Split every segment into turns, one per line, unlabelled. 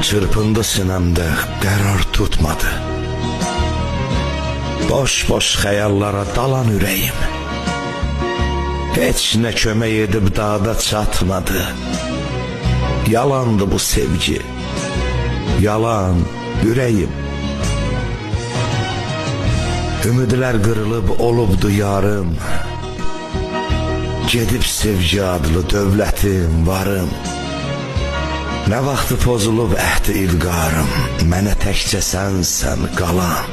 çırpındı sinəmdə, qərar tutmadı. Boş-boş xəyallara dalan ürəyim. Heç nə kömək edib dağda çatmadı. Yalandı bu sevgi, yalan ürəyim. Ümidlər qırılıb olubdu yarım. Gedib sevgi adlı dövlətim, varım. Nə vaxtı pozulub əhdi ilqarım, mənə təkcə sənsən qalan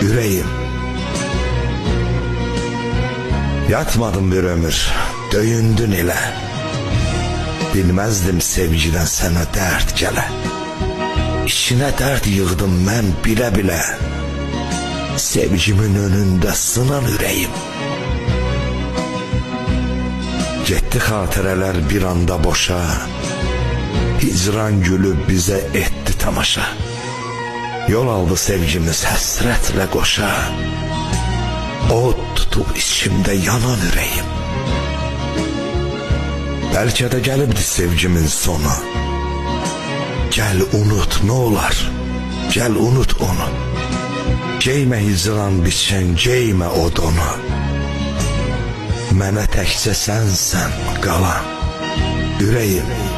ürəyim. Yatmadım bir ömür, döyündün elə. Bilməzdim sevgidən sənə dərd gələ. İçinə dərd yığdım mən bilə-bilə. Sevgimin önündə sınan ürəyim. Getdi xatirələr bir anda boşa. Hicran gülü bizə etdi tamaşa. Yol aldı sevgimiz həsrətlə qoşa. Od tutub içimdə yanan ürəyim. Bəlkə də gəlibdi sevgimin sonu. Gəl unut, nə olar, gəl unut onu. Geymə hicran biçən, geymə o donu. Mənə təkcə sənsən qalan ürəyim.